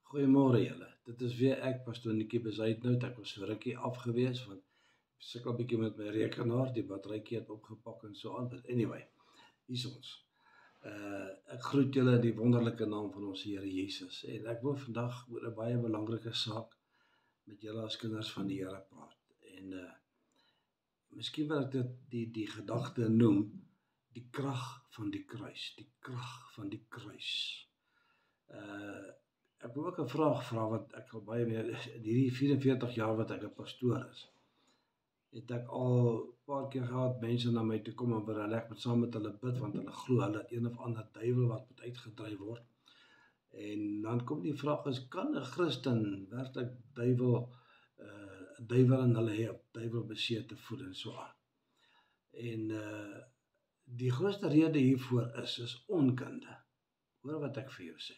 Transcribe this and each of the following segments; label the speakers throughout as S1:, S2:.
S1: Goeiemôre julle. Dit is weer ek, Pastoor Nikkie Besuitnout. Ek was so rukkie afgewees want ek sukkel 'n bietjie met my rekenaar, die batterytjie het opgepak en so aan. But anyway, hier's ons. Ek groet julle in die wonderlike naam van ons Here Jesus. En ek wil vandag oor 'n baie belangrike saak met julle as kinders van die Here praat. En miskien wil ek dit die gedagte noem, die krag van die kruis, die krag van die kruis. Ek wil ook 'n vraag vra wat ek al baie meer in hierdie 44 jaar wat ek 'n pastoor is. Het ek al 'n paar keer gehad mense na my toe kom en wil ek moet saam met hulle bid want hulle glo hulle het een of ander duiwel wat moet uitgedryf word. En dan kom die vraag is, kan 'n Christen werklik duiwel in hulle hê, duiwel besete voed en so aan. En die grootste rede hiervoor is onkunde. Hoor wat ek vir jou sê.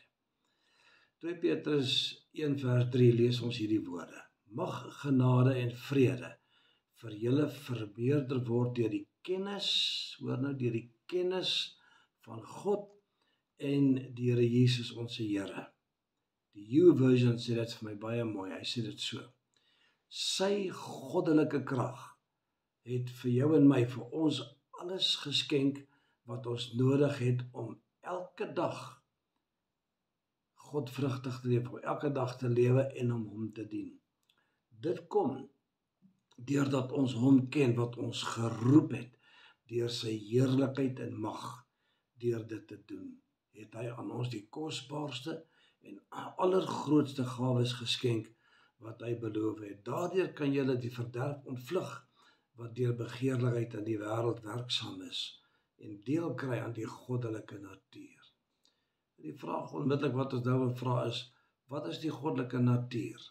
S1: 2 Petrus 1 vers 3 lees ons hierdie woorde. Mag genade en vrede vir julle vermeerder word deur die kennis, hoor nou, deur die kennis van God en die Here Jesus ons Here. Die YouVersion sê dit vir my baie mooi, hy sê dit so. Sy goddelike krag het vir jou en my, vir ons alles geskenk wat ons nodig het om elke dag godvrugtig te lewe, om elke dag te lewe en om hom te dien. Dit kom deurdat ons hom ken wat ons geroep het, deur sy heerlikheid en mag, deur dit te doen, het hy aan ons die kosbaarste en allergrootste gawes geskenk wat hy beloof het. Daardeur kan julle die verderf ontvlug wat deur begeerlikheid in die wêreld werksaam is en deel kry aan die goddelike natuur. Die vraag onmiddellik wat ons nou wil vra is, wat is die goddelike natuur?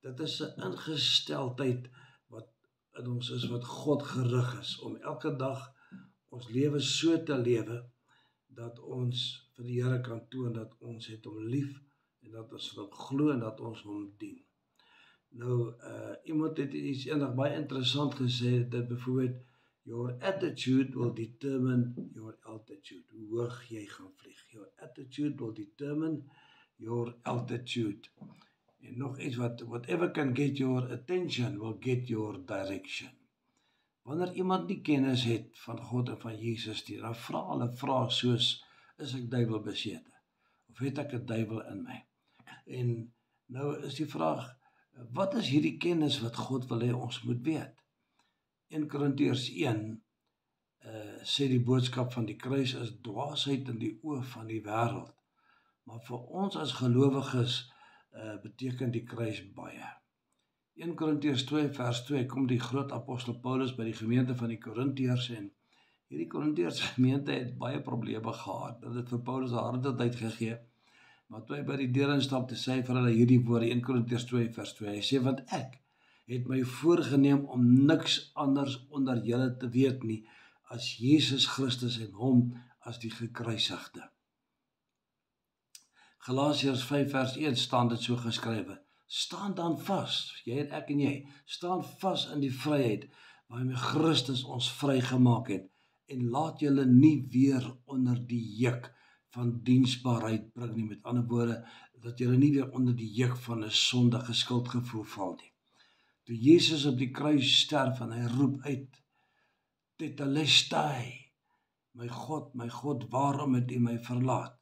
S1: Dit is 'n ingesteldheid wat in ons is, wat God gerig is, om elke dag ons lewe so te lewe, dat ons vir die Here kan toon, dat ons het hom lief, en dat ons hom glo, en dat ons hom dien. Nou, iemand het iets eendag baie interessant gesê, dat byvoorbeeld, your attitude will determine your altitude. Hoe hoog jy gaan vlieg. Your attitude will determine your altitude. En nog iets wat, whatever can get your attention will get your direction. Wanneer iemand nie kennis het van God en van Jesus nie, dan vra hulle vrae soos, is ek duiwel besete? Of het ek 'n duiwel in my? En nou is die vraag, wat is hierdie kennis wat God wil hê ons moet weet? 1 Korintiërs 1 sê die boodskap van die kruis is dwaasheid in die oë van die wêreld. Maar vir ons as gelowiges beteken die kruis baie. 1 Korintiërs 2 vers 2 kom die groot apostel Paulus by die gemeente van die Korintiërs en hierdie Korintiërs gemeente het baie probleme gehad. Dit het vir Paulus 'n harde tyd gegee. Maar toe hy by die deur instap, te sê vir hulle hierdie woorde, 1 Korintiërs 2 vers 2. Hy sê, want ek het my voorgenem om niks anders onder julle te weet nie, as Jesus Christus en hom as die gekruisigde. Galasiërs 5 vers 1 staan dit so geskrywe. Staan dan vas, jy en jy, staan vas in die vryheid, waarmee Christus ons vrygemaak het, en laat julle nie weer onder die juk van diensbaarheid bring nie. Met ander woorde, dat julle nie weer onder die juk van 'n sondige skuldgevoel val nie. Toe Jesus op die kruis sterf en hy roep uit, Tetelestai, my God, waarom het u my verlaat?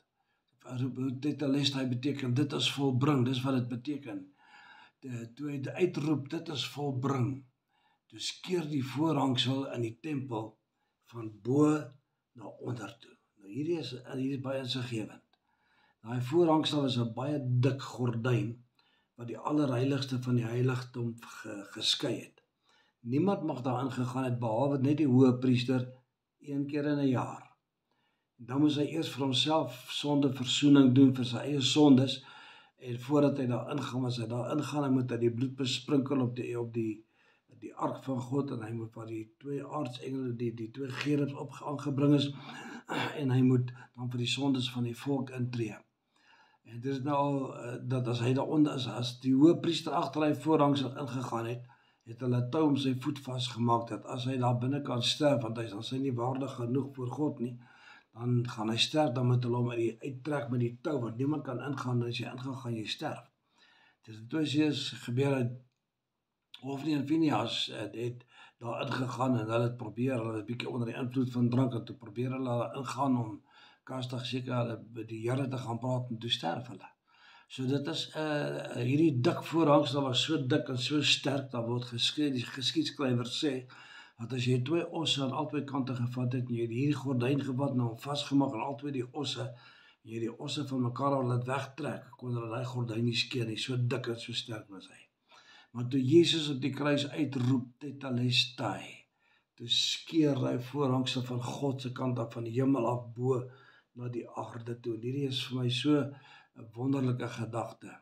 S1: Tetelestai beteken, dit is volbring, dis wat dit beteken. Toe hy uitroep, dit is volbring, toe skeer die voorhangsel in die tempel van bo na onder toe. Nou hierdie is baie insiggewend. Daai voorhangsel is 'n baie dik gordyn, wat die allerheiligste van die heiligdom geskei het. Niemand mag daarin gegaan het, behalwe net die hoëpriester, 1 keer in 'n jaar. Dan moes hy eers vir homself sondeversoening doen vir sy eie sondes, en voordat hy daar ingaan, as hy daar ingaan, hy moet hy die bloed besprinkel op die ark van God, en hy moet waar die 2 aartsengele, die 2 gerubs aangebring is, en hy moet dan vir die sondes van die volk intree. En dit is nou al, dat as hy daaronder is, as die hoëpriester agter hy voorhangsel ingegaan het hulle tou om sy voet vasgemaak, dat as hy daar binne kan sterf, want hy is nie waardig genoeg voor God nie, dan gaan hy sterf, dan moet hulle hom uittrek met die tou, want niemand kan ingaan, en as jy ingaan, gaan jy sterf. Dis toe is gebeur het, Hofni en Phinehas het daar ingegaan en hulle het probeer, hulle het 'n bietjie onder die invloed van drank en toe probeer hulle ingaan om kastig seker hulle met die Here te gaan praat en toe sterf hulle. So dit is hierdie dik voorhangsel was so dik en so sterk, daar word geskryf, die geskiedskrywer sê dat as jy 2 osse aan albei kante gevat het en jy het hierdie gordyn gevat en hom vasgemaak aan albei die osse, en jy die osse van mekaar al laat wegtrek, kon hulle daai gordyn nie skeer nie, so dik en so sterk was hy. Maar toe Jesus op die kruis uitroep, tetelestai, toe skeer hy voorhangsel van God se kant af, van die hemel af bo na die aarde toe. En hierdie is vir my so 'n wonderlike gedagte.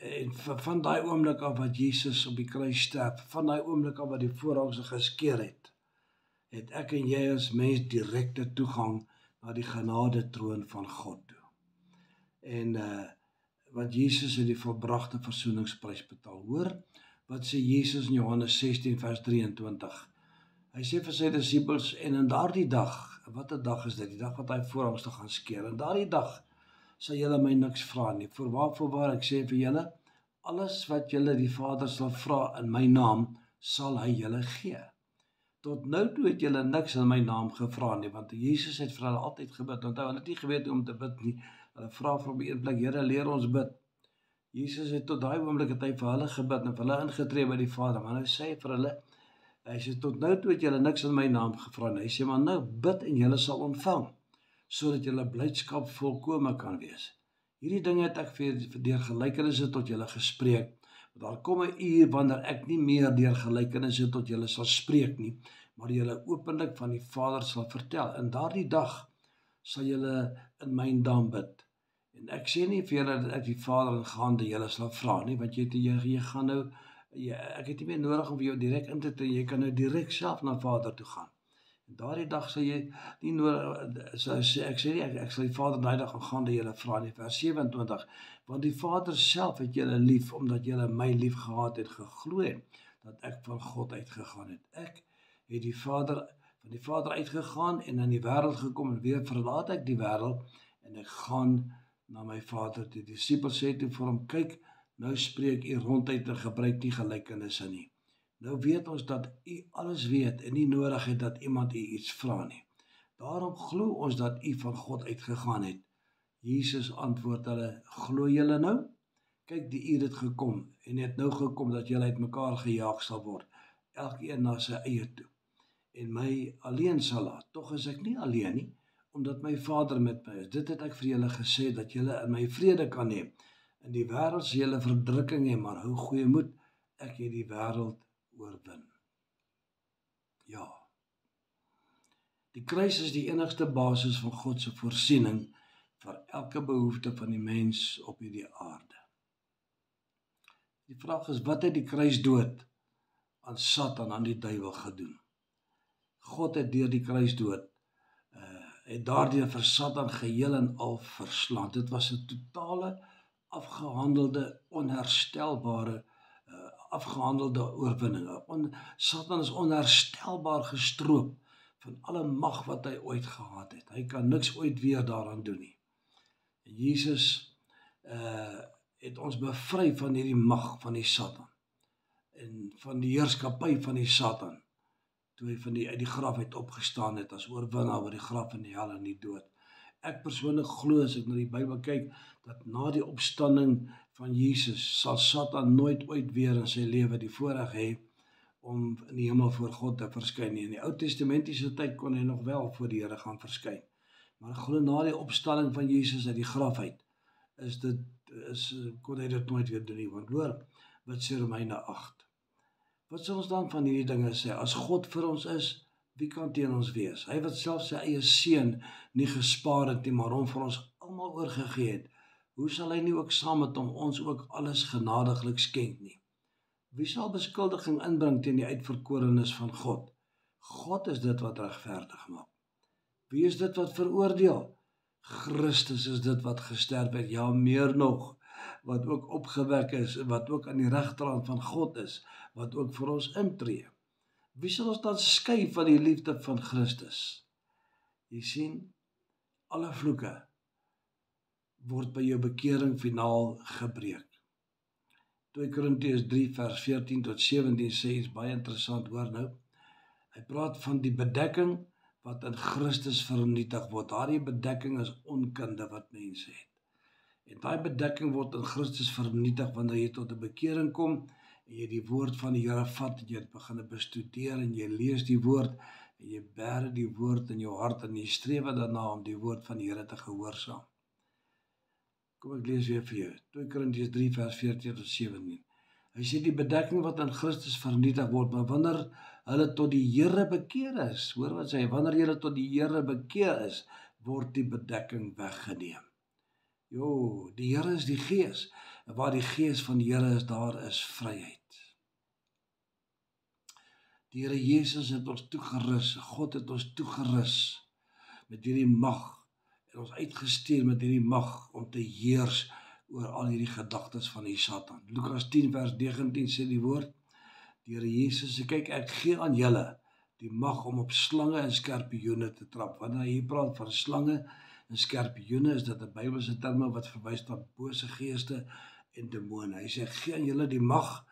S1: En van daai oomblik af wat Jesus op die kruis sterf, van daai oomblik af wat die voorhangsel geskeur het ek en jy as mens direkte toegang na die genade troon van God toe. En want Jesus het die volbragte versoeningsprys betaal. Hoor wat sê Jesus in Johannes 16 vers 23. Hy sê vir sy disippels, en in daardie dag, wat 'n dag is dit, die dag wat hy voorhangsel gaan skeer, en daardie dag sal julle my niks vra nie. Voorwaar ek sê vir julle, alles wat julle die Vader sal vra in my naam, sal hy julle gee. Tot nou toe het julle niks in my naam gevra nie, want Jesus het vir hulle altyd gebid. Onthou, hulle het nie geweet hoe om te bid nie. Hulle vra vir hom een plek, Here, leer ons bid. Jesus het tot daai oomblik het hy vir hulle gebid en vir hulle ingetree by die Vader. Maar nou sê hy vir hulle, hy sê tot nou toe het julle niks in my naam gevra nie. Hy sê maar nou bid en julle sal ontvang, sodat julle blydskap volkome kan wees. Hierdie dinge het ek vir deur gelykenisse tot julle gespreek. Daar kom 'n uur wanneer ek nie meer deur gelykenisse tot julle sal spreek nie, maar julle openlik van die Vader sal vertel. In daardie dag sal julle in my naam bid. En ek sê nie vir julle dat ek die Vader in gaande julle sal vra nie, want jy gaan nou, ek het nie meer nodig om vir jou direk in te tree, jy kan nou direk self na Vader toe gaan. En daardie dag sal jy nie nodig, ek sê nie, ek sal die Vader daai dag in gaande julle vra nie, vers 27, want die Vader self het julle lief, omdat julle my lief gehad het, geglo het, dat ek van God uitgegaan het. Ek het van die Vader uitgegaan en in die wêreld gekom en weer verlaat ek die wêreld en ek gaan na my Vader. Die disippels sê toe vir hom, kyk, nou spreek u ronduit en gebruik nie gelykenisse nie. Nou weet ons dat u alles weet en nie nodig het dat iemand u iets vra nie. Daarom glo ons dat u van God uitgegaan het. Jesus antwoord hulle, glo julle nou? Kyk, die uur het gekom en het nou gekom dat julle uit mekaar gejaag sal word, elkeen na sy eie toe. En my alleen sal laat, tog is ek nie alleen nie, omdat my Vader met my is. Dit het ek vir julle gesê, dat julle in my vrede kan hê. In die wêreld sal julle verdrukking hê, maar hou goeie moed, ek het die wêreld oorwin. Ja. Die kruis is die enigste basis van God se voorsiening vir elke behoefte van die mens op hierdie aarde. Die vraag is, wat het die kruisdood aan Satan, aan die duiwel gedoen? God het deur die kruisdood het daardeur vir Satan geheel en al verslaan. Dit was 'n totale, afgehandelde, onherstelbare, afgehandelde oorwinning. Satan is onherstelbaar gestroop van alle mag wat hy ooit gehad het. Hy kan niks ooit weer daaraan doen nie. En Jesus het ons bevry van hierdie mag van die Satan en van die heerskappy van die Satan, toe hy uit die graf uit opgestaan het as oorwinnaar oor die graf en die hel en die dood. Ek persoonlik glo, as ek na die Bybel kyk, dat na die opstanding van Jesus sal Satan nooit ooit weer in sy lewe die voorreg hê om in die hemel voor God te verskyn nie. In die Ou Testamentiese tyd kon hy nog wel voor die Here gaan verskyn. Maar ek glo na die opstanding van Jesus uit die graf uit, kon hy dit nooit weer doen nie. Want hoor, wat sê Romeine 8? Wat sal ons dan van hierdie dinge sê? As God vir ons is, wie kan teen ons wees? Hy wat self sy eie seun nie gespaar het nie, maar hom vir ons almal oorgegee het, hoe sal hy nie ook saam met hom ons ook alles genadiglik skenk nie? Wie sal beskuldiging inbring teen die uitverkorenes van God? God is dit wat regverdig maak. Wie is dit wat veroordeel? Christus is dit wat gesterf het, ja meer nog, wat ook opgewek is, wat ook aan die regterhand van God is, wat ook vir ons intree. Wie sal ons dan skei van die liefde van Christus? Jy sien, alle vloeke word by jou bekering finaal gebreek. 2 Korintiërs 3 vers 14 tot 17 sê iets baie interessant, hoor nou. Hy praat van die bedekking wat in Christus vernietig word. Daardie bedekking is onkunde wat mense het. En daai bedekking word in Christus vernietig wanneer jy tot 'n bekering kom en jy die woord van die Here vat en jy het begin bestudeer en jy lees die woord en jy bære die woord in jou hart en jy streef daarna om die woord van die Here te gehoorsaam. Kom ek lees weer vir jou. 2 Korintiërs 3 vers 14 tot 17. Hy sê die bedekking wat in Christus vernietig word, maar wanneer hulle tot die Here bekeer is, hoor wat sê hy, wanneer jy tot die Here bekeer is, word die bedekking weggeneem. Jo, die Here is die Gees, en waar die Gees van die Here is, daar is vryheid. Die Here Jesus het ons toegerus, God het ons toegerus met hierdie mag, en ons uitgestuur met hierdie mag om te heers oor al hierdie gedagtes van die Satan. Lukas 10 vers 19 sê die woord, die Here Jesus sê, kyk, ek gee aan julle die mag om op slange en skorpioene te trap. Wanneer hy praat van slange en skorpioene, is dit 'n Bybelse terme wat verwys na bose geeste en demone. Hy sê, ek gee aan julle die mag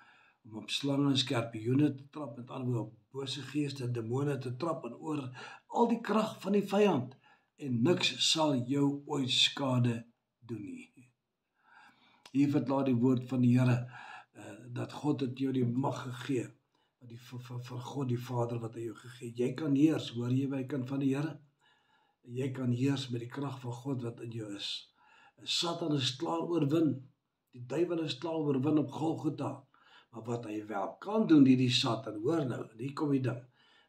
S1: om op slange en skorpioene te trap, met ander woorde op bose geeste en demone te trap en oor al die krag van die vyand, en niks sal jou ooit skade doen nie. Hier verklaar die woord van die Here, dat God het jou die mag gegee, van God die Vader wat hy jou gegee. Jy kan heers, hoor jy my kind van die Here? Jy kan heers met die krag van God wat in jou is. Satan is klaar oorwin, die duiwel is klaar oorwin op Golgotha, maar wat hy wel kan doen, die Satan, hoor nou, hier kom die ding,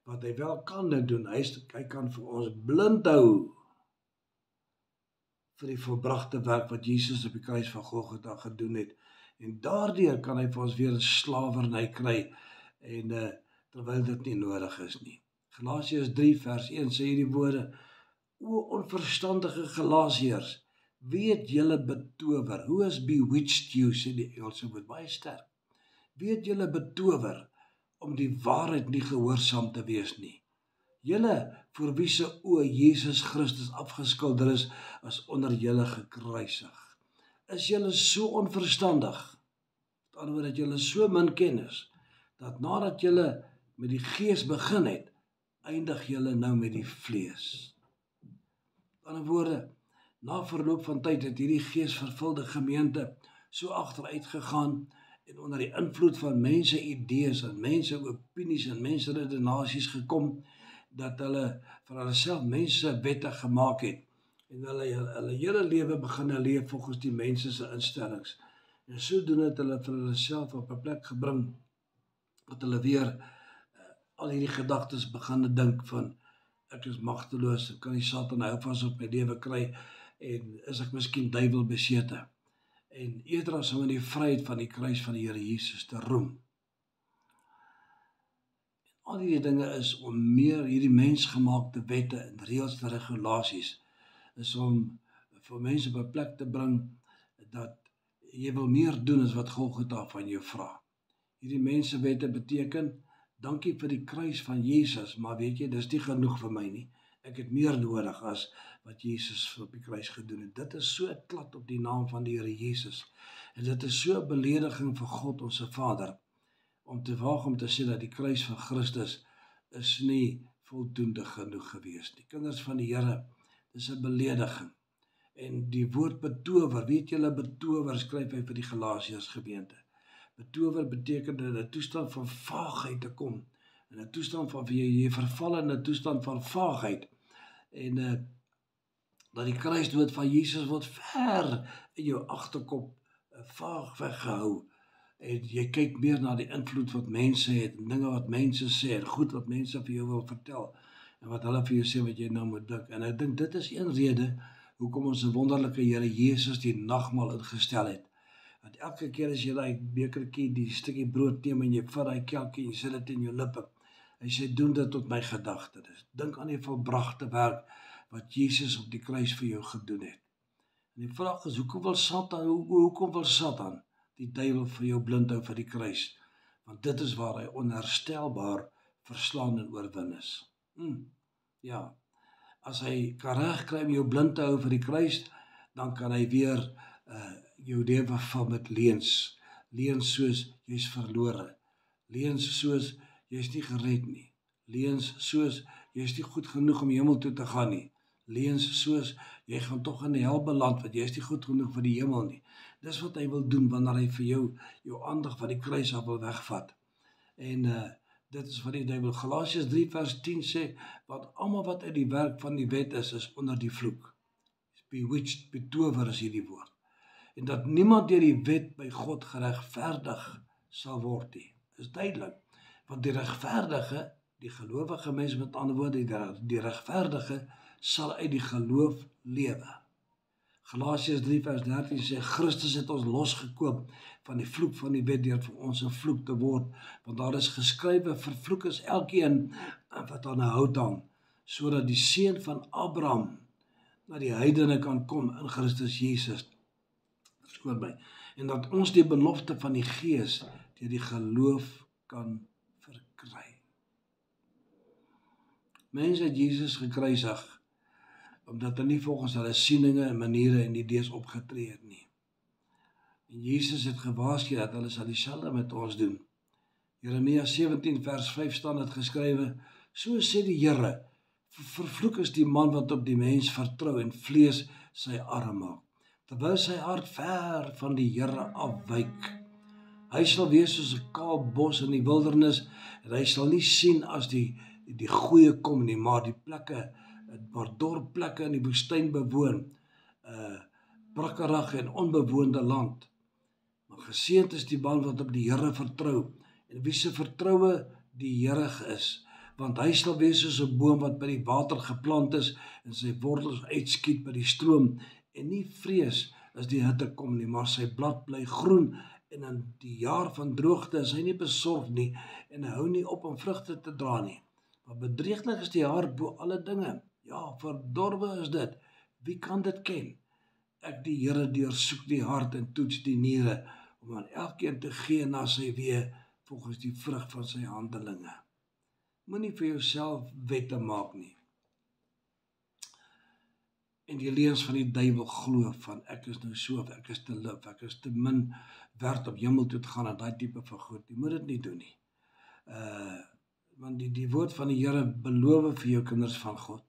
S1: wat hy wel kan doen, hy kan vir ons blind hou, vir die volbragte werk wat Jesus op die kruis van Golgotha gedoen het. En daardeur kan hy vir ons weer 'n slawerny kry, en terwyl dit nie nodig is nie. Galasiërs 3 vers 1 sê hierdie woorde, o onverstandige Galasiërs, wie het julle betower? Who has bewitched you, sê die Engelse woord, baie sterk. Wie het julle betower om die waarheid nie gehoorsaam te wees nie? Julle, voor wie se oë Jesus Christus afgeskilder is, as onder julle gekruisig. Is julle so onverstandig, met ander woorde dat julle so min kennis, dat nadat julle met die Gees begin het, eindig julle nou met die vlees. Met ander woorde, na verloop van tyd het hierdie geesvervulde gemeente so agteruit gegaan, en onder die invloed van mense idees en mense opinies en mense redenasies gekom, dat hulle vir hulle self mense wette gemaak het, en hulle hele lewe begin leef volgens die mense se instellings. En sodoende het hulle vir hulle self op 'n plek gebring, dat hulle weer al hierdie gedagtes begin dink van, ek is magteloos, ek kan die Satan hou vas op my lewe kry, en is ek miskien duiwel besete. En eerder as om in die vryheid van die kruis van die Here Jesus te roem. Al hierdie dinge is om meer hierdie mensgemaakte wette en reëls en regulasies, is om vir mense op 'n plek te bring, dat jy wil meer doen as wat Golgotha van jou vra. Hierdie mensewette beteken, dankie vir die kruis van Jesus, maar weet jy, dis nie genoeg vir my nie. Ek het meer nodig as wat Jesus op die kruis gedoen het. Dit is so 'n klad op die naam van die Here Jesus. En dit is so 'n belediging vir God ons Vader, om te waag om te sê dat die kruis van Christus is nie voldoende genoeg gewees nie. Kinders van die Here, dis 'n belediging. En die woord betower, weet julle, betower skryf hy vir die Galasiërs gemeente. Betower beteken dat 'n toestand van vaagheid te kom, in 'n toestand van jy verval in 'n toestand van vaagheid, en dat die kruisdood van Jesus word ver in jou agterkop vaag weggehou, en jy kyk meer na die invloed wat mense het, en dinge wat mense sê, en goed wat mense vir jou wil vertel, en wat hulle vir jou sê wat jy nou moet dink. En ek dink dit is een rede hoekom ons 'n wonderlike Here Jesus die nagmaal ingestel het. Want elke keer as jy daai bekertjie, die stukkie brood neem en jy vat daai kelkie en jy sit dit in jou lippe, hy sê, doen dit tot my gedagte. Dus dink aan die volbragte werk wat Jesus op die kruis vir jou gedoen het. En die vraag is, hoekom wil Satan die duiwel vir jou blind hou vir die kruis? Want dit is waar hy onherstelbaar verslaan en oorwin is. Ja, As hy kan regkry om jou blind te hou vir die kruis, dan kan hy weer jou lewe vul met leuns. Leuns soos jy's verlore. Leuns soos jy's nie gered nie. Leuns soos jy's nie goed genoeg om hemel toe te gaan nie. Leuns soos jy gaan tog in die hel beland want jy's nie goed genoeg vir die hemel nie. Dis wat hy wil doen wanneer hy vir jou aandag van die kruis af wil wegvat. En dit is wat die duiwel. Galasiërs 3 vers 10 sê, want almal wat uit die werk van die wet is onder die vloek. Bewitched, betower is hierdie woord. En dat niemand deur die wet by God geregverdig sal word nie. Is duidelik. Want die regverdige, die gelowige mens, met ander woorde, die regverdige sal uit die geloof lewe. Galasiërs 3 vers 13 sê, Christus het ons losgekoop van die vloek van die wet deur vir ons 'n vloek te word, want daar is geskrywe, vervloek is elkeen wat aan 'n hout hang, sodat die seun van Abraham na die heidene kan kom in Christus Jesus. Verskoon my. En dat ons die belofte van die Gees deur die geloof kan verkry. Mense het Jesus gekruisig omdat hy nie volgens hulle sieninge en maniere en idees opgetree het nie. En Jesus het gewaarsku dat hulle sal dieselfde met ons doen. Jeremia 17 vers 5 staan dit geskrywe, so sê die Here, vervloek is die man wat op die mens vertrou en vlees sy arm maak, terwyl sy hart ver van die Here afwyk. Hy sal wees soos 'n kaal bos in die wildernis, en hy sal nie sien as die goeie kom nie, maar die plekke, maar dorpplekke in die woestyn bewoon, brakkerig en onbewoonde land. Maar geseënd is die man wat op die Here vertrou, en wie se vertroue die Here is, want hy sal wees soos 'n boom wat by die water geplant is, en sy wortels uitskiet by die stroom, en nie vrees as die hitte kom nie, maar sy blad bly groen, en in die jaar van droogte is hy nie besorg nie, en hy hou nie op om vrugte te dra nie. Maar bedrieglik is die hart bo alle dinge. Ja, verdorwe is dit. Wie kan dit ken? Ek die Here deursoek die hart en toets die niere, om aan elkeen te gee na sy weë, volgens die vrug van sy handelinge. Moenie vir jouself wette maak nie. En die leuns van die duiwel glo van ek is nou so, of ek is te lif, ek is te min werd om hemel toe te gaan, en daai tipe van goed. Jy moet dit nie doen nie. Want die woord van die Here beloof vir jou kinders van God.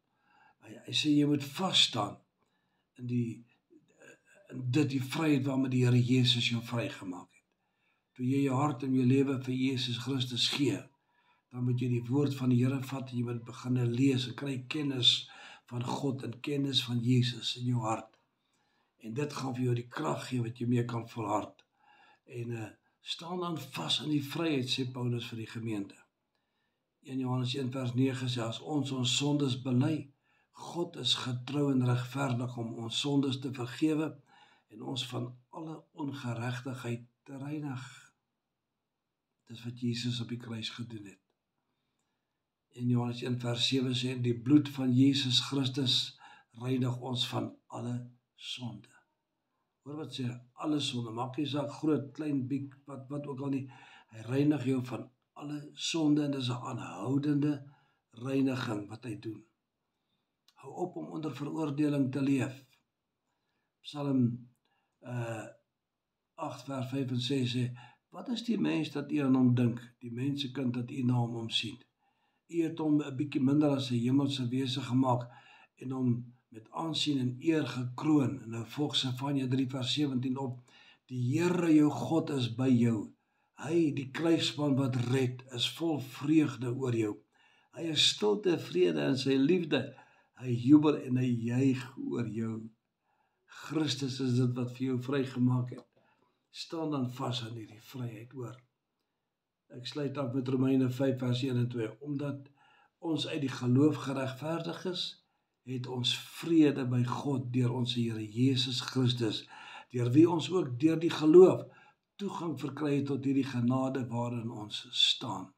S1: Hy sê jy moet vas staan in die vryheid waarmee die Here Jesus jou vrygemaak het. Toe jy jou hart en jou lewe vir Jesus Christus gee, dan moet jy die woord van die Here vat en jy moet begin lees en kry kennis van God en kennis van Jesus in jou hart. En dit gaan vir jou die krag gee wat jy mee kan volhard. En staan dan vas in die vryheid, sê Paulus vir die gemeente. 1 Johannes 1 vers 9 sê, as ons sondes bely, God is getrou en regverdig om ons sondes te vergewe en ons van alle ongeregtigheid te reinig. Dis wat Jesus op die kruis gedoen het. In Johannes 1 vers 7 sê, die bloed van Jesus Christus reinig ons van alle sonde. Hoor wat sê, alle sonde, maak nie saak groot, klein, big, wat ook al nie, hy reinig jou van alle sonde, en dis 'n aanhoudende reiniging wat hy doen. Hou op om onder veroordeling te leef. Psalm 8 vers 5 en 6 sê, wat is die mens dat u aan hom dink, die mensekind dat u na hom omsien? U het hom 'n bietjie minder as sy hemelse wese gemaak, en hom met aansien en eer gekroon. En nou volg Sefanja 3 vers 17 op, die Here jou God is by jou. Hy, die kruisman wat red, is vol vreugde oor jou. Hy is stil tevrede in sy liefde. Hy jubel en hy juig oor jou. Christus is dit wat vir jou vrygemaak het. Staan dan vas aan hierdie vryheid, hoor. Ek sluit af met Romeine 5 vers 1 en 2. Omdat ons uit die geloof geregverdig is, het ons vrede by God deur ons Here Jesus Christus, deur wie ons ook deur die geloof toegang verkry het tot hierdie genade waarin ons staan.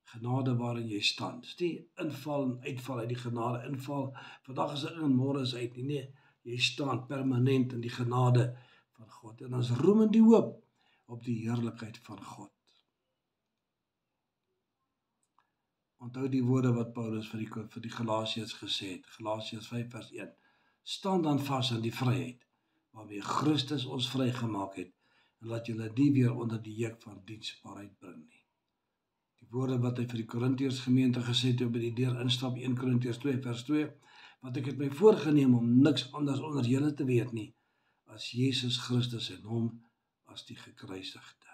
S1: Genade waarin jy staan. Dis nie inval en uitval uit die genade, inval, vandag is in en môre is uit nie, nee, jy staan permanent in die genade van God, en ons roem in die hoop op die heerlikheid van God. Onthou die woorde wat Paulus vir die Galasiërs gesê het, Galasiërs 5 vers 1. Staan dan vas aan die vryheid, waarmee Christus ons vrygemaak het, en laat julle nie weer onder die juk van diensbaarheid bring nie. Die woorde wat hy vir die Korintiërs gemeente gesê het, toe by die deur instap, 1 Korintiërs 2 vers 2, want ek het my voorgenem om niks anders onder julle te weet nie, as Jesus Christus en hom as die gekruisigde.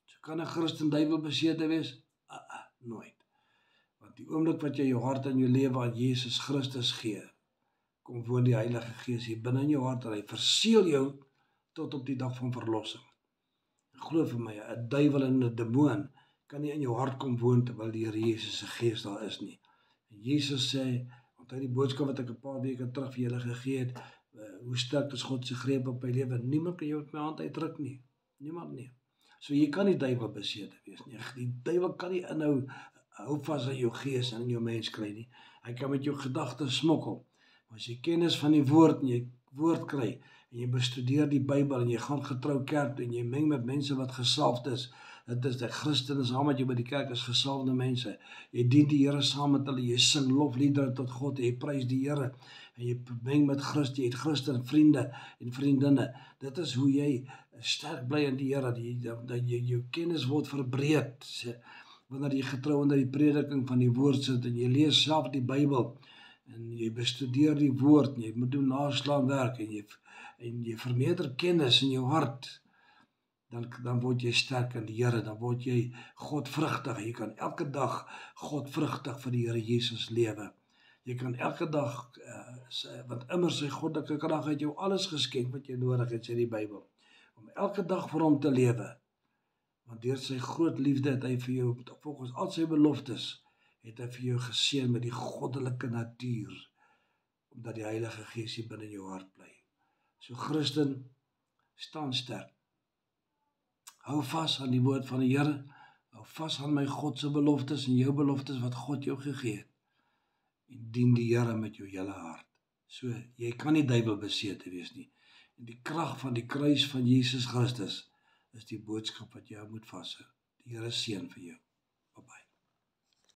S1: So kan 'n Christen duiwelbesete wees? Nooit. Want die oomblik wat jy jou hart en jou lewe aan Jesus Christus gee, kom woon die Heilige Gees hier binne in jou hart en hy verseël jou tot op die dag van verlossing. Glo vir my, 'n duiwel en 'n demoon kan nie in jou hart kom woon terwyl die Here Jesus se Gees daar is nie. En Jesus sê, onthou die boodskap wat ek 'n paar weke terug vir julle gegee het, hoe sterk is God se greep op my lewe? Niemand kan jou met my hand uitdruk nie. Niemand nie. So jy kan nie duiwel besete wees nie. Die duiwel kan nie hou vas aan jou gees en in jou mens kry nie. Hy kan met jou gedagtes smokkel. Maar as jy kennis van die woord en jy woord kry en jy bestudeer die Bybel en jy gaan getrou kerk en jy meng met mense wat gesalfd is, dit is die Christene saam met jou by die kerk is gesalfde mense. Jy dien die Here saam met hulle, jy sing lofliedere tot God, jy prys die Here en jy meng met Christus, jy het Christen vriende en vriendinne. Dit is hoe jy sterk bly in die Here, dat jou kennis word verbreed. Wanneer jy getrou onder die prediking van die woord sit en jy lees self die Bybel en jy bestudeer die woord en jy moet doen naslaan werk en jy vermeerder kennis in jou hart, dan word jy sterk in die Here, dan word jy godvrugtig. Jy kan elke dag godvrugtig vir die Here Jesus lewe. Jy kan elke dag, want immer sy goddelike krag het jou alles geskenk wat jy nodig het, sê die Bybel, om elke dag vir hom te lewe. Want deur sy groot liefde het hy vir jou, volgens al sy beloftes, het hy vir jou geseën met die goddelike natuur, omdat die Heilige Gees hier binne in jou hart bly. So Christen, staan sterk. Hou vas aan die woord van die Here, hou vas aan my God se beloftes en jou beloftes wat God jou gegee het. En dien die Here met jou hele hart. So, jy kan nie duiwelbesete wees nie. En die krag van die kruis van Jesus Christus is die boodskap wat jy moet vashou. Die Here seën vir jou. Bye-bye.